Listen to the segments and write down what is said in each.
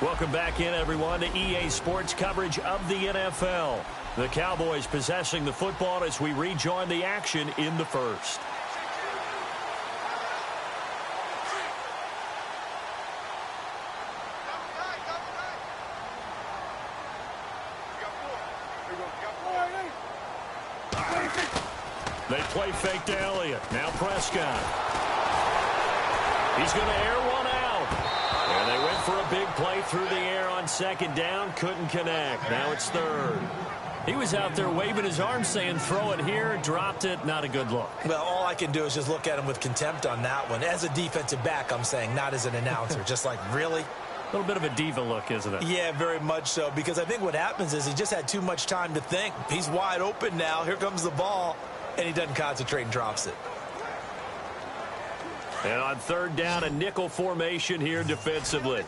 Welcome back in, everyone, to EA Sports coverage of the NFL. The Cowboys possessing the football as we rejoin the action in the first. They play fake to Elliott. Now Prescott. He's going to air one out. And they went for a big play through the air on second down. Couldn't connect. Now it's third. He was out there waving his arms saying, throw it here, dropped it. Not a good look. Well, all I can do is just look at him with contempt on that one. As a defensive back, I'm saying, not as an announcer. Just like, really? A little bit of a diva look, isn't it? Yeah, very much so. Because I think what happens is he just had too much time to think. He's wide open now. Here comes the ball. And he doesn't concentrate and drops it. And on third down, a nickel formation here defensively.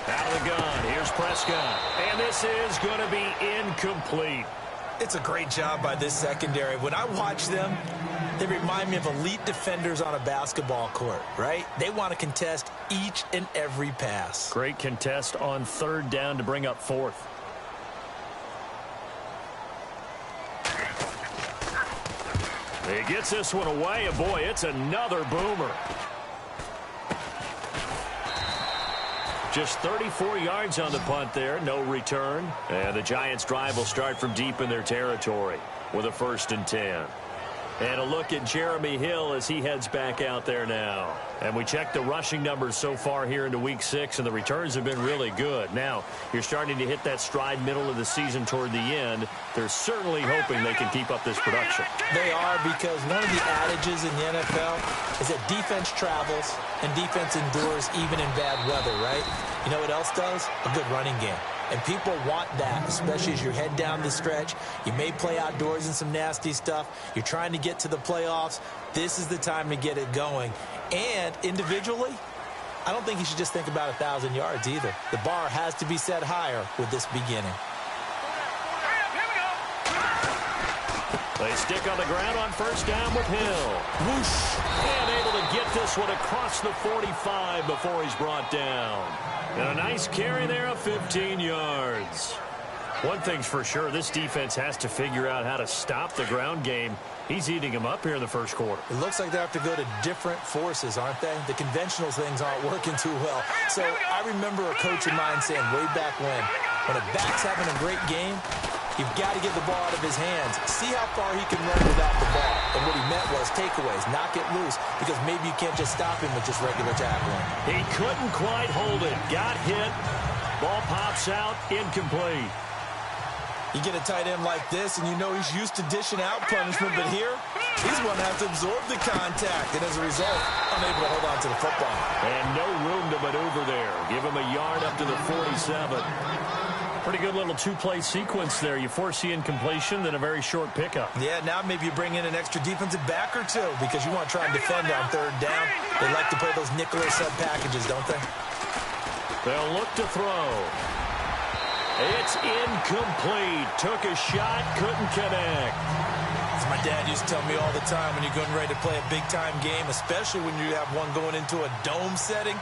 Out of the gun. Here's Prescott. And this is going to be incomplete. It's a great job by this secondary. When I watch them, they remind me of elite defenders on a basketball court, right? They want to contest each and every pass. Great contest on third down to bring up fourth. He gets this one away, and boy, it's another boomer. Just 34 yards on the punt there, no return. And the Giants' drive will start from deep in their territory with a 1st and 10. And a look at Jeremy Hill as he heads back out there now. And we checked the rushing numbers so far here into Week 6, and the returns have been really good. Now, you're starting to hit that stride middle of the season toward the end. They're certainly hoping they can keep up this production. They are, because one of the adages in the NFL is that defense travels and defense endures even in bad weather, right? You know what else does? A good running game. And people want that, especially as you head down the stretch. You may play outdoors in some nasty stuff. You're trying to get to the playoffs. This is the time to get it going. And individually, I don't think you should just think about 1,000 yards either. The bar has to be set higher with this beginning. They stick on the ground on first down with Hill. Whoosh! And able to get this one across the 45 before he's brought down. And a nice carry there of 15 yards. One thing's for sure, this defense has to figure out how to stop the ground game. He's eating them up here in the first quarter. It looks like they have to go to different forces, aren't they? The conventional things aren't working too well. So I remember a coach of mine saying way back when a back's having a great game, you've got to get the ball out of his hands. See how far he can run without the ball. And what he meant was takeaways, knock it loose, because maybe you can't just stop him with just regular tackling. He couldn't quite hold it. Got hit. Ball pops out. Incomplete. You get a tight end like this, and you know he's used to dishing out punishment, but here, he's going to have to absorb the contact, and as a result, unable to hold on to the football. And no room to maneuver there. Give him a yard up to the 47. Pretty good little two-play sequence there. You force the incompletion, then a very short pickup. Yeah, now maybe you bring in an extra defensive back or two because you want to try and defend on third down. They like to play those nickel or sub packages, don't they? They'll look to throw. It's incomplete. Took a shot, couldn't connect. As my dad used to tell me all the time, when you're getting ready to play a big-time game, especially when you have one going into a dome setting,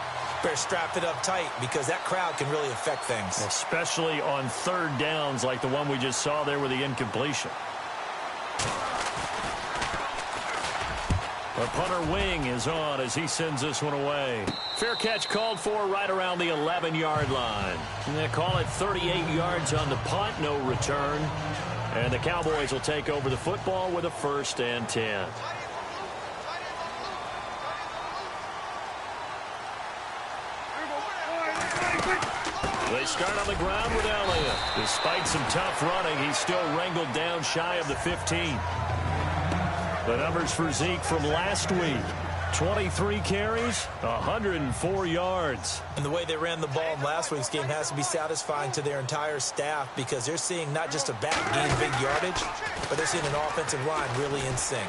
better strap it up tight because that crowd can really affect things. Especially on third downs like the one we just saw there with the incompletion. The punter wing is on as he sends this one away. Fair catch called for right around the 11-yard line. And they call it 38 yards on the punt, no return. And the Cowboys will take over the football with a 1st and 10. They start on the ground with Elliott. Despite some tough running, he's still wrangled down shy of the 15. The numbers for Zeke from last week. 23 carries, 104 yards. And the way they ran the ball in last week's game has to be satisfying to their entire staff because they're seeing not just a back gain big yardage, but they're seeing an offensive line really in sync.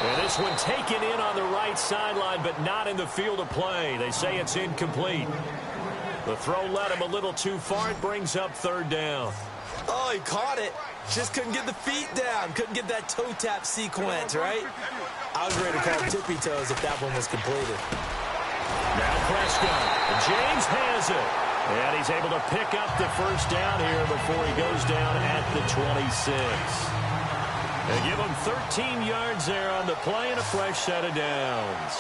And this one taken in on the right sideline, but not in the field of play. They say it's incomplete. The throw led him a little too far. It brings up third down. Oh, he caught it. Just couldn't get the feet down. Couldn't get that toe tap sequence, right? I was ready to call tippy toes if that one was completed. Now Prescott. James has it. And he's able to pick up the first down here before he goes down at the 26. They give him 13 yards there on the play and a fresh set of downs.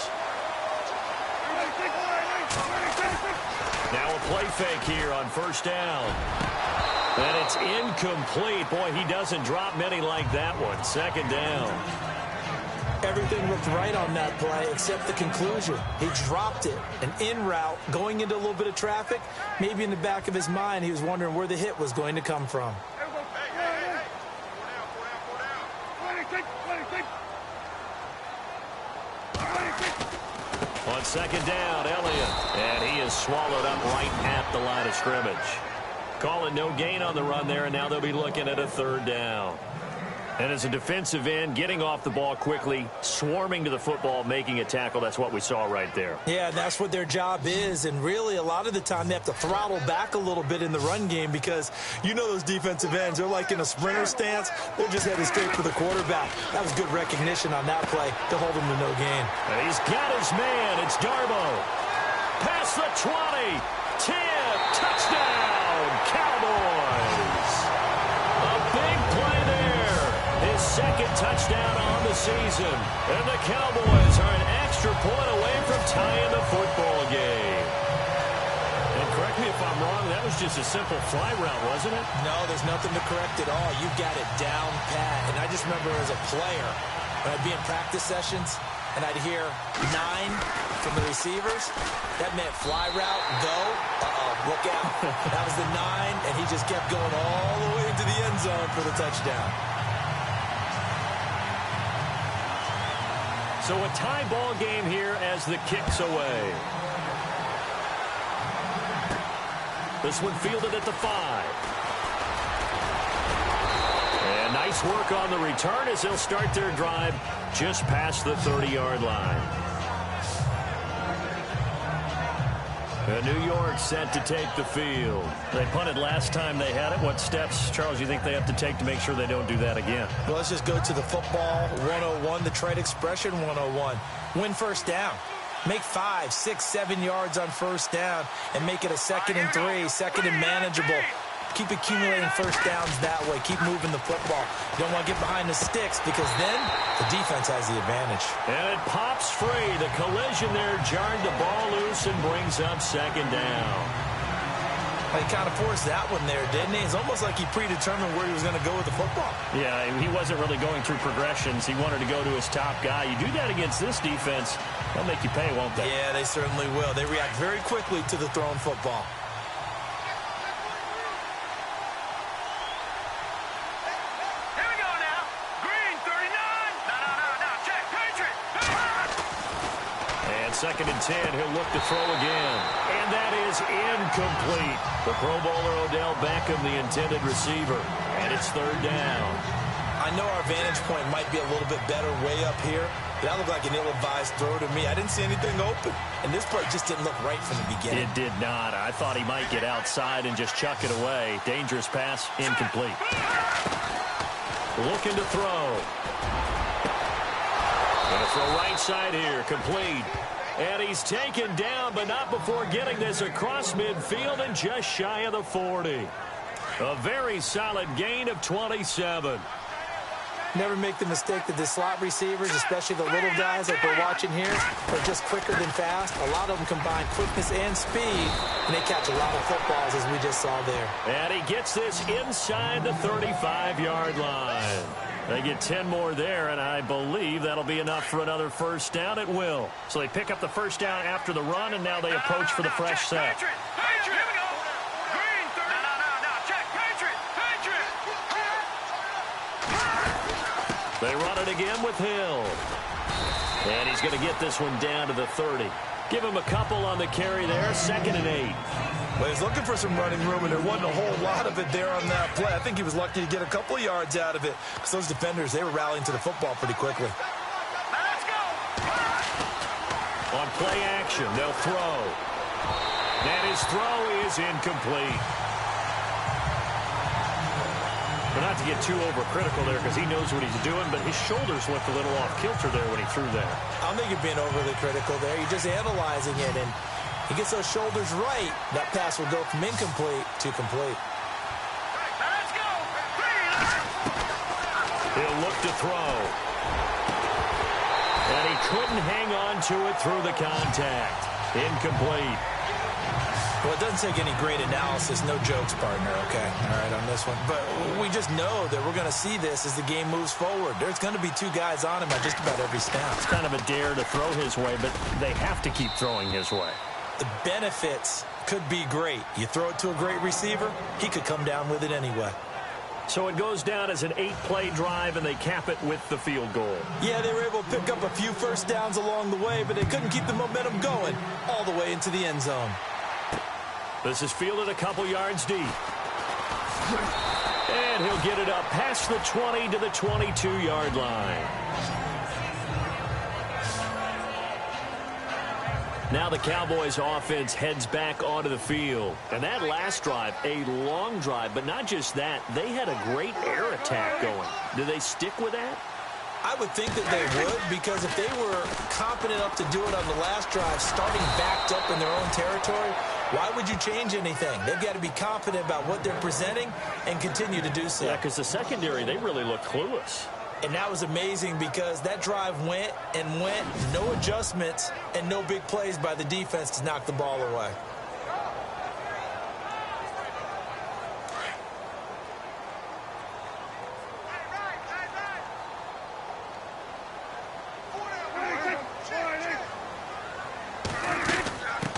Now a play fake here on first down. And it's incomplete. Boy, he doesn't drop many like that one. Second down. Everything looked right on that play except the conclusion. He dropped it, an in route, going into a little bit of traffic. Maybe in the back of his mind, he was wondering where the hit was going to come from. On second down, Elliott. And he is swallowed up right at the line of scrimmage. Call it no gain on the run there, and now they'll be looking at a third down. And as a defensive end, getting off the ball quickly, swarming to the football, making a tackle, that's what we saw right there. Yeah, that's what their job is. And really, a lot of the time, they have to throttle back a little bit in the run game because you know those defensive ends, they're like in a sprinter stance. They're just heading straight for the quarterback. That was good recognition on that play to hold him to no gain. And he's got his man. It's Darbo. Past the 20. 10. Touchdown, Cowboys. A big play there. His second touchdown on the season. And the Cowboys are an extra point away from tying the football game. And correct me if I'm wrong, that was just a simple fly route, wasn't it? No, there's nothing to correct at all. You got it down pat. And I just remember as a player, when I'd be in practice sessions, and I'd hear 9 from the receivers, that meant fly route, go, look out. That was the 9, and he just kept going all the way into the end zone for the touchdown. So a tie ball game here as the kick's away. This one fielded at the 5. And nice work on the return as they'll start their drive just past the 30-yard line. And New York set to take the field. They punted last time they had it. What steps, Charles, you think they have to take to make sure they don't do that again? Well, let's just go to the football 101, the trade expression 101. Win first down. Make 5, 6, 7 yards on first down and make it a 2nd and 3, second and manageable. Keep accumulating first downs that way. Keep moving the football. You don't want to get behind the sticks because then the defense has the advantage. And it pops free. The collision there jarred the ball loose and brings up second down. He kind of forced that one there, didn't he? It's almost like he predetermined where he was going to go with the football. Yeah, he wasn't really going through progressions. He wanted to go to his top guy. You do that against this defense, they'll make you pay, won't they? Yeah, they certainly will. They react very quickly to the thrown football. Second and 10, he'll look to throw again. And that is incomplete. The Pro Bowler Odell Beckham, the intended receiver. And it's third down. I know our vantage point might be a little bit better way up here, but that looked like an ill-advised throw to me. I didn't see anything open. And this part just didn't look right from the beginning. It did not. I thought he might get outside and just chuck it away. Dangerous pass, incomplete. Looking to throw. Gonna throw right side here, complete. And he's taken down, but not before getting this across midfield and just shy of the 40. A very solid gain of 27. Never make the mistake that the slot receivers, especially the little guys like we're watching here, are just quicker than fast. A lot of them combine quickness and speed, and they catch a lot of footballs, as we just saw there. And he gets this inside the 35-yard line. They get 10 more there, and I believe that'll be enough for another first down. It will. So they pick up the first down after the run, and now they approach for the fresh set. They run it again with Hill. And he's going to get this one down to the 30. Give him a couple on the carry there, 2nd and 8. Well, he's looking for some running room, and there wasn't a whole lot of it there on that play. I think he was lucky to get a couple of yards out of it because those defenders, they were rallying to the football pretty quickly. Let's go. On play action, they'll throw. And his throw is incomplete. But not to get too overcritical there because he knows what he's doing, but his shoulders looked a little off kilter there when he threw that. I don't think you're being overly critical there. You're just analyzing it, and he gets those shoulders right. That pass will go from incomplete to complete. Let's go. He'll look to throw. And he couldn't hang on to it through the contact. Incomplete. Well, it doesn't take any great analysis, no jokes, partner, okay? All right, on this one. But we just know that we're going to see this as the game moves forward. There's going to be two guys on him at just about every snap. It's kind of a dare to throw his way, but they have to keep throwing his way. The benefits could be great. You throw it to a great receiver, he could come down with it anyway. So it goes down as an 8-play drive, and they cap it with the field goal. Yeah, they were able to pick up a few first downs along the way, but they couldn't keep the momentum going all the way into the end zone. This is fielded a couple yards deep. And he'll get it up past the 20 to the 22-yard line. Now the Cowboys offense heads back onto the field. And that last drive, a long drive, but not just that, they had a great air attack going. Do they stick with that? I would think that they would, because if they were competent enough to do it on the last drive, starting backed up in their own territory, why would you change anything? They've got to be confident about what they're presenting and continue to do so. Yeah, because the secondary, they really look clueless. And that was amazing because that drive went and went, no adjustments and no big plays by the defense to knock the ball away.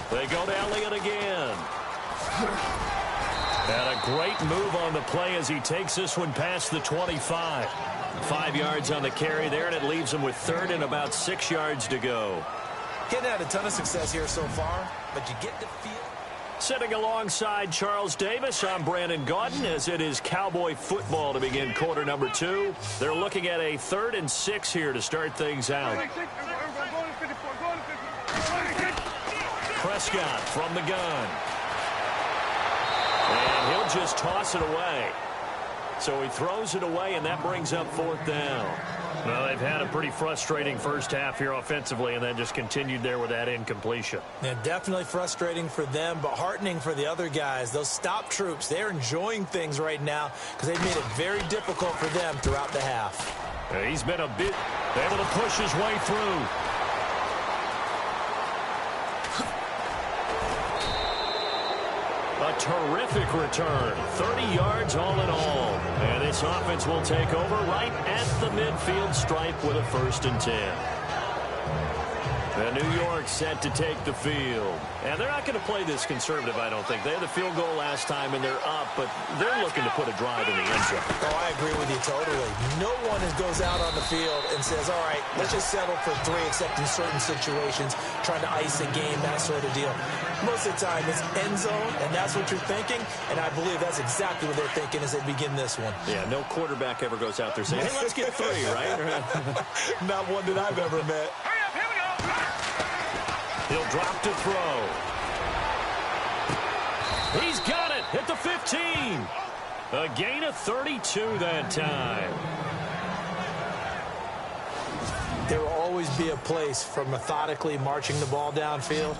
They go to Elliott again. And a great move on the play as he takes this one past the 25. 5 yards on the carry there, and it leaves him with third and about 6 yards to go. Getting had a ton of success here so far, but you get the feel. Sitting alongside Charles Davis, I'm Brandon Gaudin, as it is Cowboy football to begin quarter number 2. They're looking at a 3rd and 6 here to start things out. Prescott from the gun. And he'll just toss it away. So he throws it away, and that brings up 4th down. Well, they've had a pretty frustrating first half here offensively, and then just continued there with that incompletion. Yeah, definitely frustrating for them, but heartening for the other guys. Those stop troops, they're enjoying things right now because they've made it very difficult for them throughout the half. Yeah, he's been a bit able to push his way through. A terrific return. 30 yards all in all. And this offense will take over right at the midfield stripe with a 1st and 10. And New York set to take the field. And they're not going to play this conservative, I don't think. They had the field goal last time, and they're up, but they're looking to put a drive in the end zone. Oh, I agree with you totally. No one goes out on the field and says, all right, let's just settle for 3, except in certain situations, trying to ice a game, that sort of deal. Most of the time, it's end zone, and that's what you're thinking, and I believe that's exactly what they're thinking as they begin this one. Yeah, no quarterback ever goes out there saying, hey, let's get 3, right? Not one that I've ever met. He'll drop to throw. He's got it at the 15. A gain of 32 that time. There will always be a place for methodically marching the ball downfield.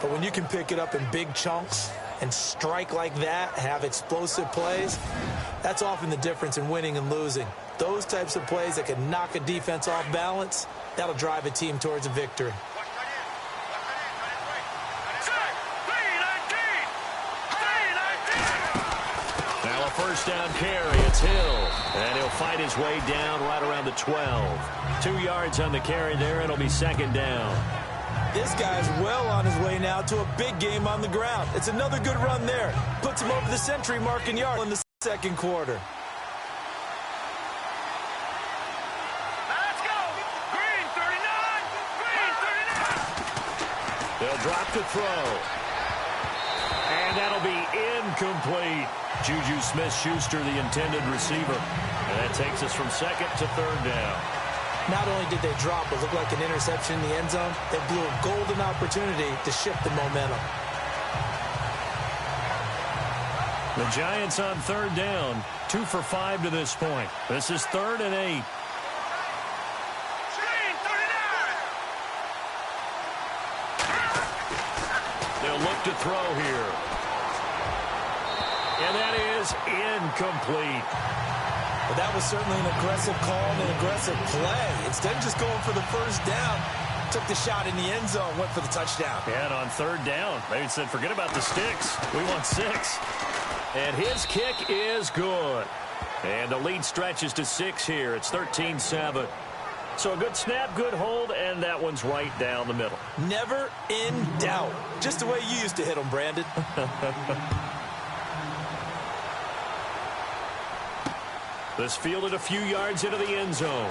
But when you can pick it up in big chunks and strike like that, have explosive plays, that's often the difference in winning and losing. Those types of plays that can knock a defense off balance, that'll drive a team towards a victory. Now a 1st down carry. It's Hill. And he'll fight his way down right around the 12. 2 yards on the carry there. It'll be 2nd down. This guy's well on his way now to a big game on the ground. It's another good run there. Puts him over the century mark in yards in the 2nd quarter. Let's go. Green 39. Green 39. They'll drop to throw. And that'll be incomplete. Juju Smith-Schuster, the intended receiver. And that takes us from 2nd to 3rd down. Not only did they drop what looked like an interception in the end zone, they blew a golden opportunity to shift the momentum. The Giants on 3rd down. 2 for 5 to this point. This is 3rd and 8. They'll look to throw here. And that is incomplete. Well, that was certainly an aggressive call and an aggressive play. Instead of just going for the first down, took the shot in the end zone, went for the touchdown. And on 3rd down, they said, forget about the sticks. We want 6. And his kick is good. And the lead stretches to 6 here. It's 13-7. So a good snap, good hold, and that one's right down the middle. Never in doubt. Just the way you used to hit them, Brandon. This fielded a few yards into the end zone.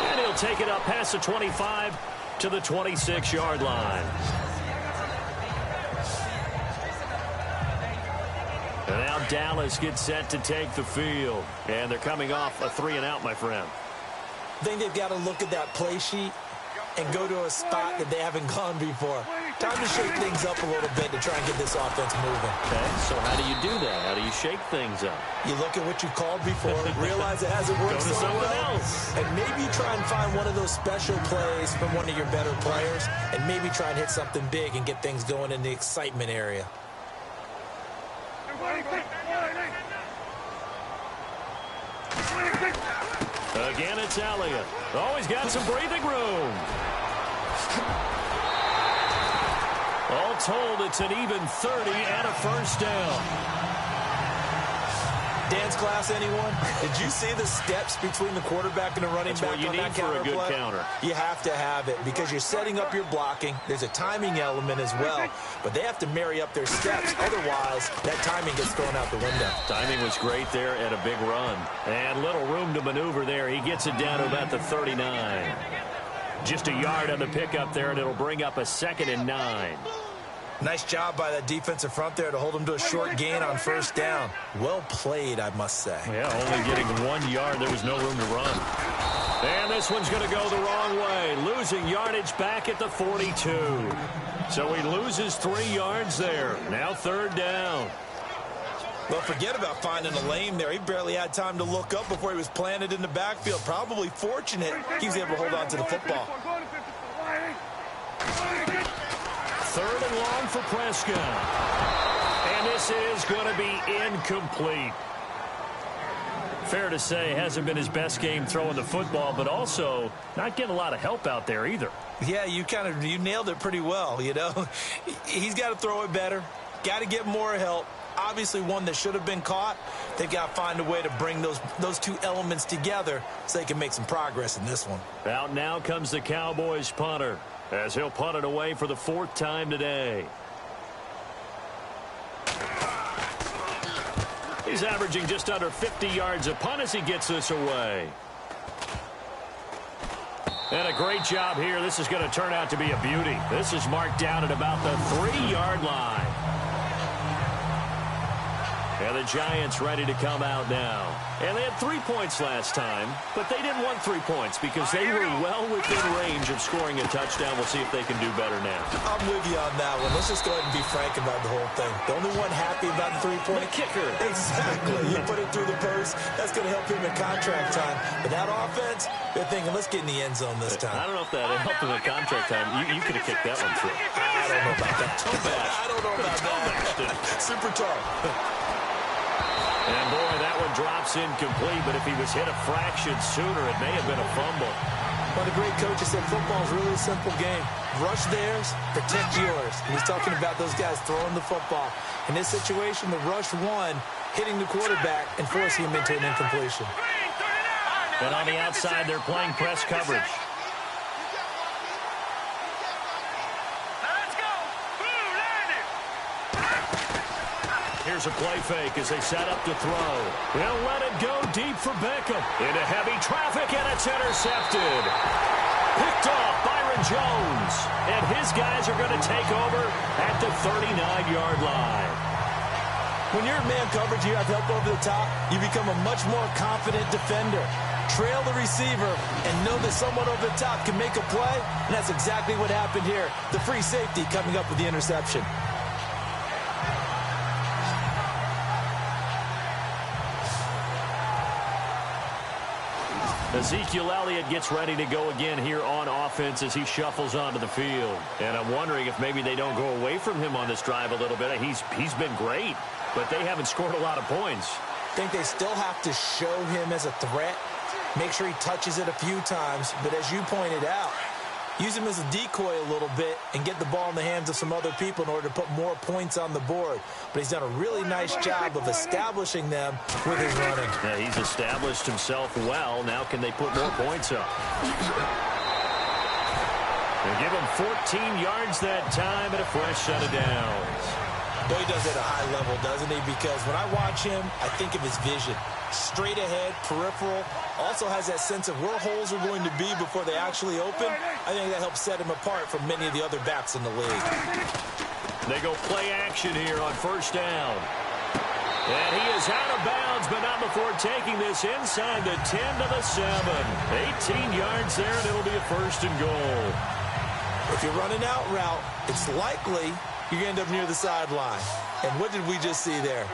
And he'll take it up past the 25 to the 26-yard line. And now Dallas gets set to take the field. And they're coming off a 3-and-out, my friend. I think they've got to look at that play sheet and go to a spot that they haven't gone before. Time to shake things up a little bit to try and get this offense moving. Okay, so how do you do that? How do you shake things up? You look at what you called before, realize it hasn't worked so well, and maybe you try and find one of those special plays from one of your better players, and maybe try and hit something big and get things going in the excitement area. Again, it's Elliott. Oh, he's got some breathing room. All told, it's an even 30 and a first down. Dance class, anyone? Did you see the steps between the quarterback and the running back on that counter play? That's what you need for a good counter. You have to have it because you're setting up your blocking. There's a timing element as well, but they have to marry up their steps. Otherwise, that timing gets thrown out the window. Timing was great there and a big run. And little room to maneuver there. He gets it down to about the 39. Just a yard on the pickup there, and it'll bring up a 2nd and 9. Nice job by that defensive front there to hold him to a short gain on first down. Well played, I must say. Yeah, only getting 1 yard. There was no room to run. And this one's going to go the wrong way. Losing yardage back at the 42. So he loses 3 yards there. Now 3rd down. Well, forget about finding a lane there. He barely had time to look up before he was planted in the backfield. Probably fortunate he was able to hold on to the football. 3rd and long for Prescott. And this is going to be incomplete. Fair to say, hasn't been his best game throwing the football, but also not getting a lot of help out there either. Yeah, you nailed it pretty well, you know. He's got to throw it better. Got to get more help. Obviously one that should have been caught. They've got to find a way to bring those two elements together so they can make some progress in this one. Out now comes the Cowboys punter, as he'll punt it away for the 4th time today. He's averaging just under 50 yards a punt as he gets this away. And a great job here. This is going to turn out to be a beauty. This is marked down at about the 3-yard line. And the Giants ready to come out now. And they had 3 points last time, but they didn't want 3 points because they were well within range of scoring a touchdown. We'll see if they can do better now. I'm with you on that one. Let's just go ahead and be frank about the whole thing. The only one happy about the 3-point kicker. Exactly. You put it through the post. That's going to help him in contract time. But that offense, they're thinking, let's get in the end zone this time. I don't know if that helped him in contract time. You could have kicked that one through. I don't know about that. I don't know about that. Super tough. And, boy, that one drops incomplete, but if he was hit a fraction sooner, it may have been a fumble. Well, the great coach has said football is really a simple game. Rush theirs, protect yours. And he's talking about those guys throwing the football. In this situation, the rush won, hitting the quarterback and forcing him into an incompletion. And on the outside, they're playing press coverage. Here's a play fake as they set up to throw. They'll let it go deep for Beckham. Into heavy traffic, and it's intercepted. Picked off Byron Jones. And his guys are going to take over at the 39-yard line. When you're in man coverage, you have help over the top. You become a much more confident defender. Trail the receiver and know that someone over the top can make a play. And that's exactly what happened here. The free safety coming up with the interception. Ezekiel Elliott gets ready to go again here on offense as he shuffles onto the field. And I'm wondering if maybe they don't go away from him on this drive a little bit. He's been great, but they haven't scored a lot of points. I think they still have to show him as a threat. Make sure he touches it a few times. But as you pointed out, use him as a decoy a little bit and get the ball in the hands of some other people in order to put more points on the board. But he's done a really nice job of establishing them with his running. Yeah, he's established himself well. Now can they put more points up? They give him 14 yards that time and a fresh set of downs. Boy, he does it at a high level, doesn't he? Because when I watch him, I think of his vision. Straight ahead, peripheral, also has that sense of where holes are going to be before they actually open. I think that helps set him apart from many of the other backs in the league. They go play action here on first down. And he is out of bounds, but not before taking this inside the 10 to the 7. 18 yards there, and it'll be a first and goal. If you're running out route, it's likely you're going to end up near the sideline. And what did we just see there?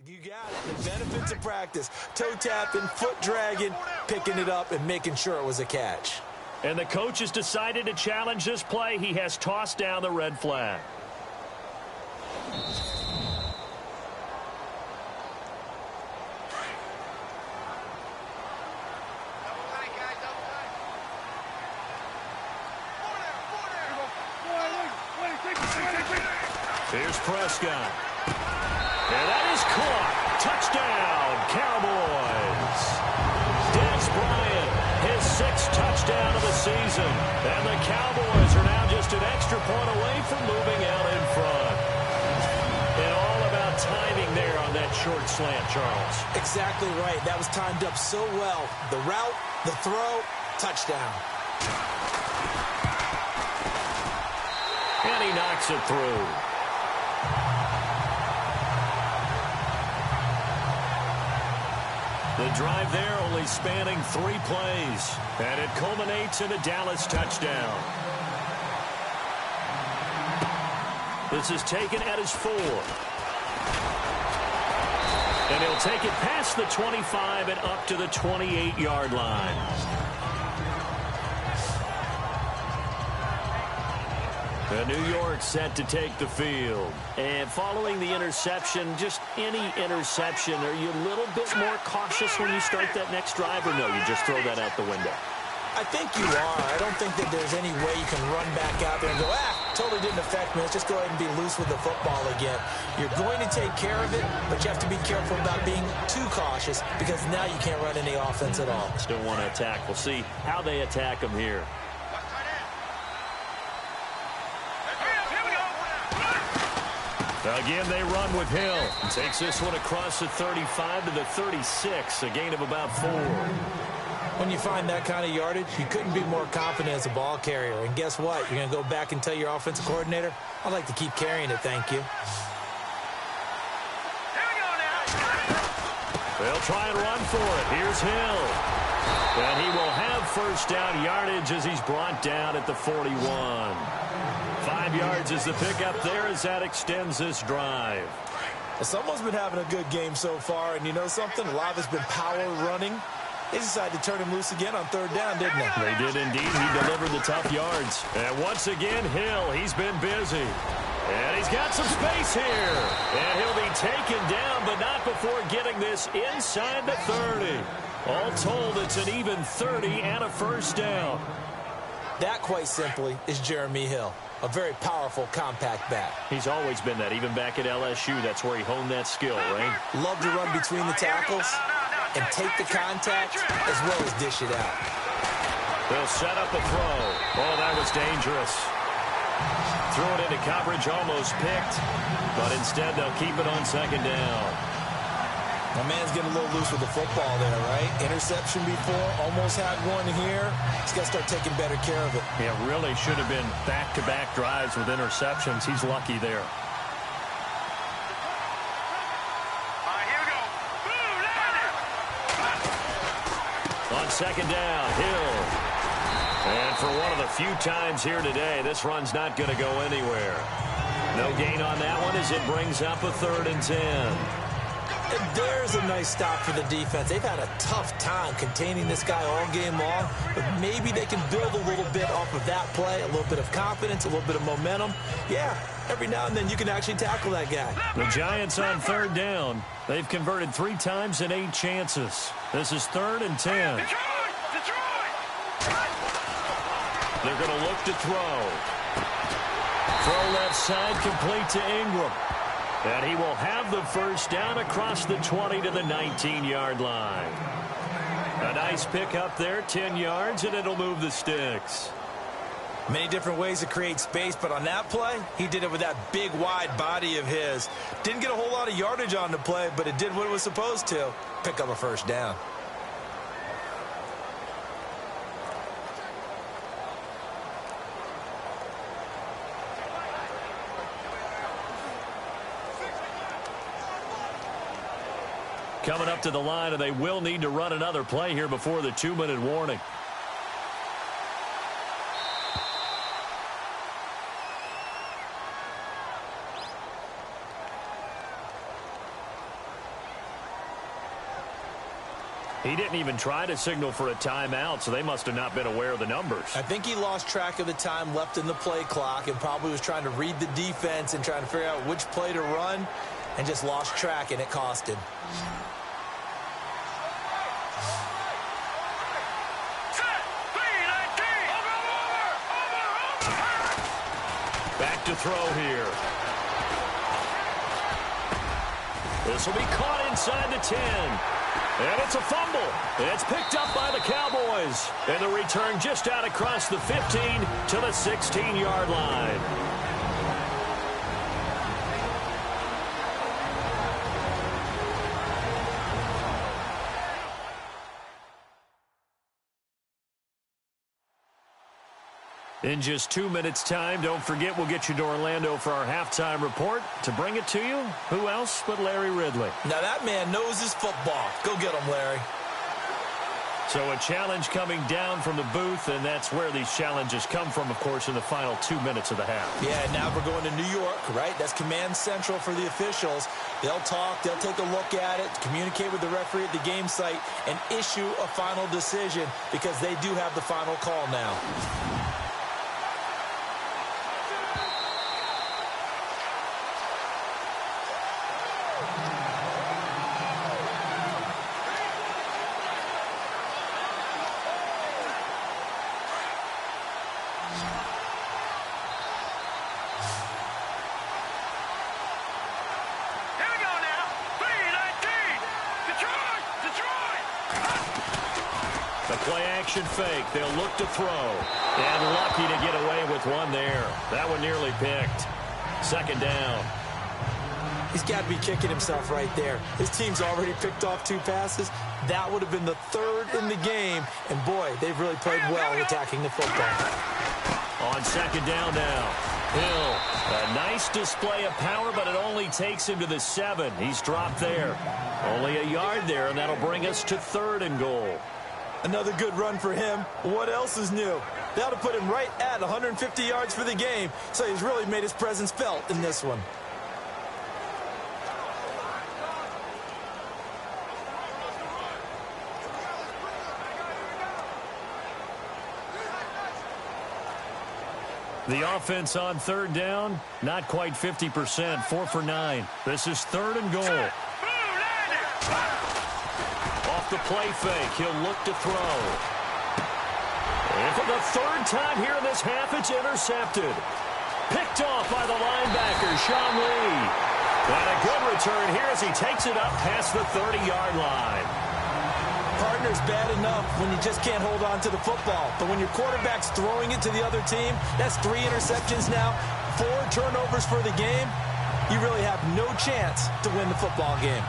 You got it. The benefits of practice. Toe tapping, foot dragging, picking it up, and making sure it was a catch. And the coach has decided to challenge this play. He has tossed down the red flag. Here's Prescott. And that is caught. Touchdown, Cowboys. Des Bryant, his 6th touchdown of the season. And the Cowboys are now just an extra point away from moving out in front. And all about timing there on that short slant, Charles. Exactly right. That was timed up so well. The route, the throw, touchdown. And he knocks it through. The drive there only spanning 3 plays. And it culminates in a Dallas touchdown. This is taken at his 4. And he'll take it past the 25 and up to the 28-yard line. New York set to take the field. And following the interception, just any interception, are you a little bit more cautious when you start that next drive, or no, you just throw that out the window? I think you are. I don't think that there's any way you can run back out there and go, totally didn't affect me. Let's just go ahead and be loose with the football again. You're going to take care of it, but you have to be careful about being too cautious because now you can't run any offense at all. Still want to attack. We'll see how they attack him here. Again, they run with Hill. Takes this one across the 35 to the 36, a gain of about 4. When you find that kind of yardage, you couldn't be more confident as a ball carrier. And guess what? You're going to go back and tell your offensive coordinator, I'd like to keep carrying it, thank you. They'll try and run for it. Here's Hill. And he will have first down yardage as he's brought down at the 41. 5 yards is the pickup there as that extends this drive. Well, someone's been having a good game so far, and you know something? A lot of it's been power running. They decided to turn him loose again on 3rd down, didn't they? They did indeed. He delivered the tough yards. And once again, Hill, he's been busy. And he's got some space here. And he'll be taken down, but not before getting this inside the 30. All told, it's an even 30 and a first down. That, quite simply, is Jeremy Hill. A very powerful, compact back. He's always been that, even back at LSU. That's where he honed that skill, right? Love to run between the tackles and take the contact as well as dish it out. They'll set up a throw. Oh, that was dangerous. Threw it into coverage, almost picked, but instead they'll keep it on 2nd down. My man's getting a little loose with the football there, right? Interception before, almost had one here. He's got to start taking better care of it. Yeah, really should have been back-to-back drives with interceptions. He's lucky there. All right, here we go. Boom, On 2nd down, Hill. And for one of the few times here today, this run's not going to go anywhere. No gain on that one as it brings up a 3rd and 10. And there's a nice stop for the defense. They've had a tough time containing this guy all game long, but maybe they can build a little bit off of that play, a little bit of confidence, a little bit of momentum. Yeah, every now and then you can actually tackle that guy. The Giants on 3rd down. They've converted 3 times in 8 chances. This is 3rd and 10. They're going to look to throw. Throw left side, complete to Ingram. And he will have the first down across the 20 to the 19-yard line. A nice pick up there, 10 yards, and it'll move the sticks. Many different ways to create space, but on that play, he did it with that big, wide body of his. Didn't get a whole lot of yardage on the play, but it did what it was supposed to. Pick up a first down. Coming up to the line, and they will need to run another play here before the 2-minute warning. He didn't even try to signal for a timeout, so they must have not been aware of the numbers. I think he lost track of the time left in the play clock and probably was trying to read the defense and trying to figure out which play to run and just lost track, and it cost him. Back to throw here. This will be caught inside the 10. And it's a fumble. It's picked up by the Cowboys. And the return just out across the 15 to the 16-yard line. In just 2 minutes' time, don't forget we'll get you to Orlando for our halftime report. To bring it to you, who else but Larry Ridley? Now that man knows his football. Go get him, Larry. So a challenge coming down from the booth, and that's where these challenges come from, of course, in the final 2 minutes of the half. Yeah, now we're going to New York, right? That's command central for the officials. They'll talk, they'll take a look at it, communicate with the referee at the game site, and issue a final decision because they do have the final call now. Fake. They'll look to throw. And lucky to get away with one there. That one nearly picked. 2nd down. He's got to be kicking himself right there. His team's already picked off 2 passes. That would have been the 3rd in the game. And, boy, they've really played well attacking the football. On 2nd down now. Hill. A nice display of power, but it only takes him to the 7. He's dropped there. Only a yard there, and that'll bring us to 3rd and goal. Another good run for him. What else is new? That'll put him right at 150 yards for the game, so he's really made his presence felt in this one. The offense on 3rd down, not quite 50%, 4 for 9. This is 3rd and goal. The play fake. He'll look to throw. And for the 3rd time here in this half, it's intercepted. Picked off by the linebacker, Sean Lee. And a good return here as he takes it up past the 30-yard line. Partner's bad enough when you just can't hold on to the football. But when your quarterback's throwing it to the other team, that's 3 interceptions now, 4 turnovers for the game. You really have no chance to win the football game.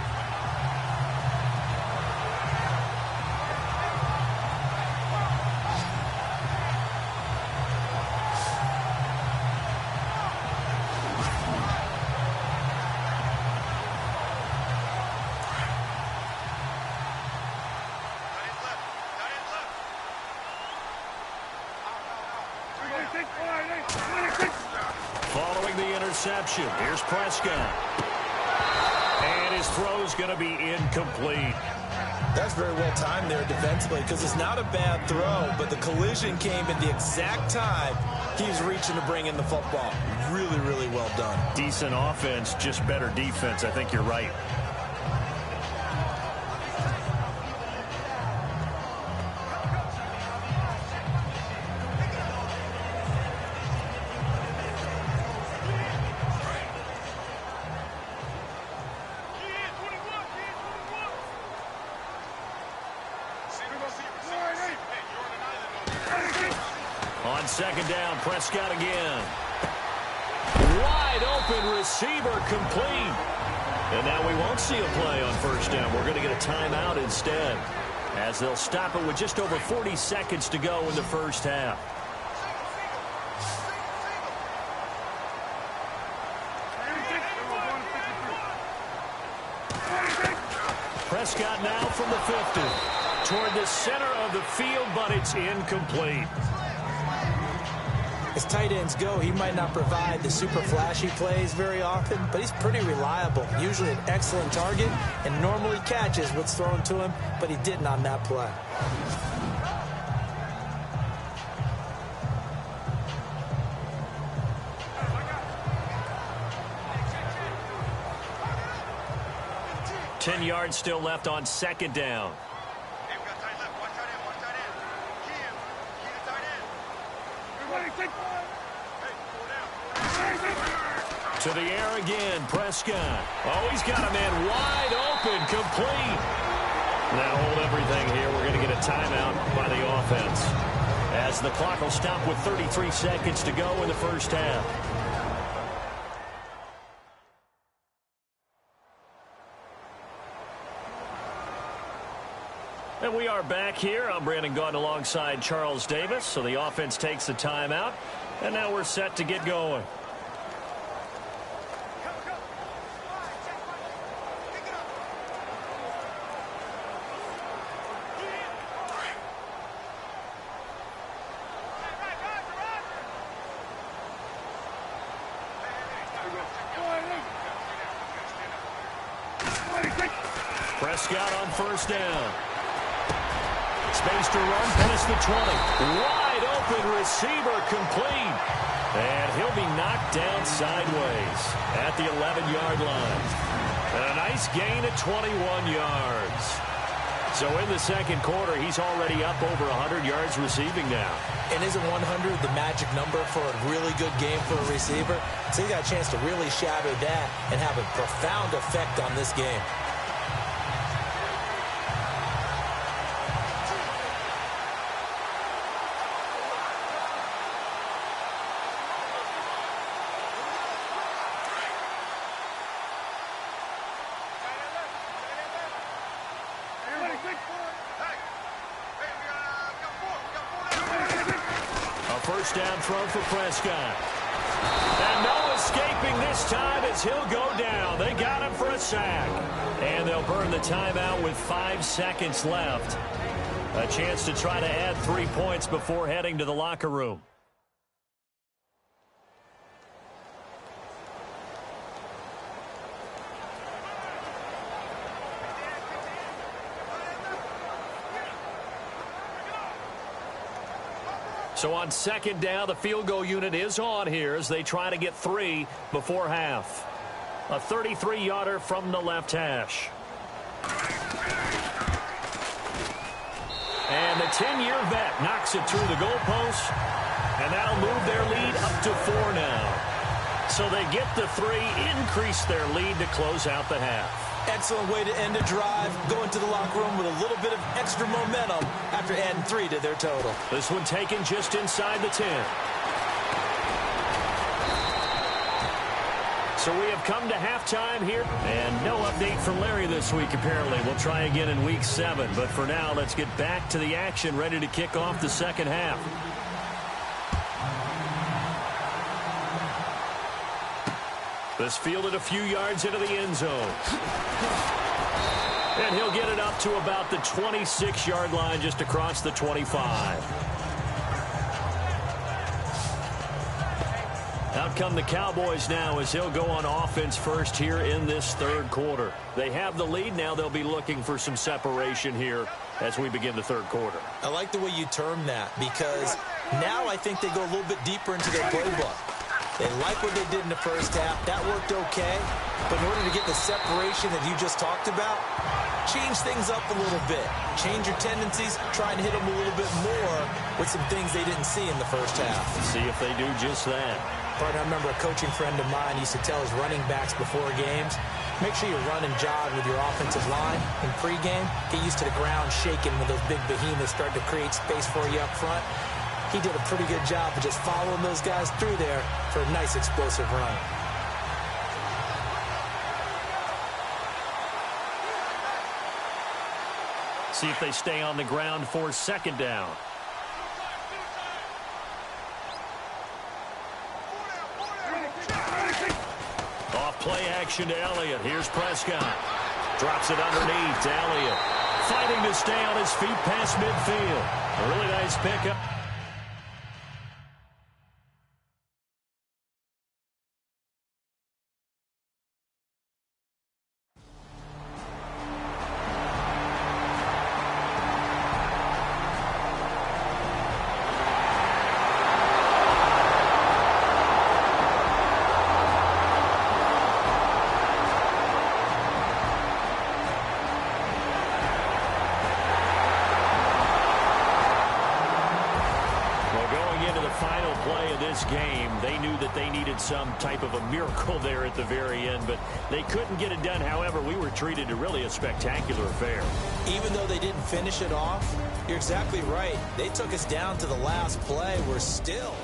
reception. Here's Prescott. And his throw's going to be incomplete. That's very well timed there defensively because it's not a bad throw, but the collision came at the exact time he was reaching to bring in the football. Really, really well done. Decent offense, just better defense. I think you're right. On second down, Prescott again. Wide open receiver complete. And now we won't see a play on first down. We're going to get a timeout instead, as they'll stop it with just over 40 seconds to go in the first half. Prescott now from the 50 toward the center of the field, but it's incomplete. As tight ends go, he might not provide the super flashy plays very often, but he's pretty reliable. Usually an excellent target and normally catches what's thrown to him, but he didn't on that play. Ten yards still left on second down. To the air again, Prescott. Oh, he's got a man wide open, complete. Now hold everything here. We're going to get a timeout by the offense, as the clock will stop with 33 seconds to go in the first half. And we are back here. I'm Brandon Gaudin alongside Charles Davis. So the offense takes the timeout, and now we're set to get going. Prescott on first down. Space to run past the 20. Wide open receiver complete. And he'll be knocked down sideways at the 11-yard line. And a nice gain of 21 yards. So in the second quarter, he's already up over 100 yards receiving now. And isn't 100 the magic number for a really good game for a receiver? So he got a chance to really shadow that and have a profound effect on this game. First down throw for Prescott. And no escaping this time as he'll go down. They got him for a sack. And they'll burn the timeout with 5 seconds left. A chance to try to add 3 points before heading to the locker room. So on second down, the field goal unit is on here as they try to get 3 before half. A 33-yarder from the left hash. And the 10-year vet knocks it through the goalpost, and that'll move their lead up to 4 now. So they get the 3, increase their lead to close out the half. Excellent way to end a drive. Go into the locker room with a little bit of extra momentum after adding 3 to their total. This one taken just inside the 10. So we have come to halftime here, and no update from Larry this week, apparently. We'll try again in week 7, but for now, let's get back to the action, ready to kick off the second half. This fielded a few yards into the end zone. And he'll get it up to about the 26-yard line, just across the 25. Out come the Cowboys now as he'll go on offense first here in this third quarter. They have the lead. Now they'll be looking for some separation here as we begin the third quarter. I like the way you term that because now I think they go a little bit deeper into their playbook. They like what they did in the first half. That worked okay. But in order to get the separation that you just talked about, change things up a little bit. Change your tendencies. Try and hit them a little bit more with some things they didn't see in the first half. See if they do just that. Partner, I remember a coaching friend of mine used to tell his running backs before games, make sure you run and jog with your offensive line in pregame. Get used to the ground shaking when those big behemoths start to create space for you up front. He did a pretty good job of just following those guys through there for a nice explosive run. See if they stay on the ground for second down. Off play action to Elliott. Here's Prescott. Drops it underneath to Elliott. Fighting to stay on his feet past midfield. A really nice pickup. Game, they knew that they needed some type of a miracle there at the very end, but they couldn't get it done. However, we were treated to really a spectacular affair. Even though they didn't finish it off, you're exactly right. They took us down to the last play. We're still